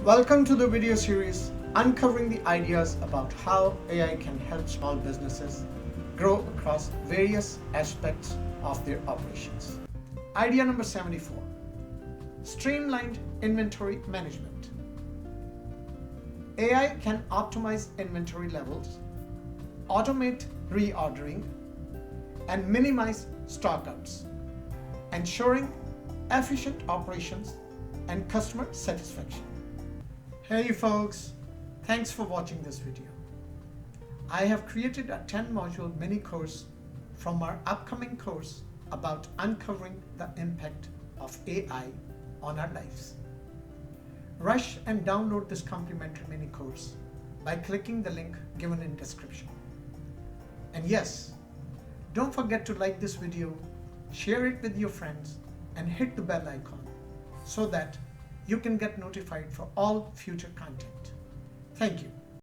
Welcome to the video series uncovering the ideas about how AI can help small businesses grow across various aspects of their operations. Idea number 74: streamlined inventory management. AI can optimize inventory levels, automate reordering, and minimize stockouts, ensuring efficient operations and customer satisfaction. Hey folks, thanks for watching this video. I have created a 10-module mini course from our upcoming course about uncovering the impact of AI on our lives. Rush and download this complimentary mini course by clicking the link given in description. And yes, don't forget to like this video, share it with your friends, and hit the bell icon so that you can get notified for all future content. Thank you.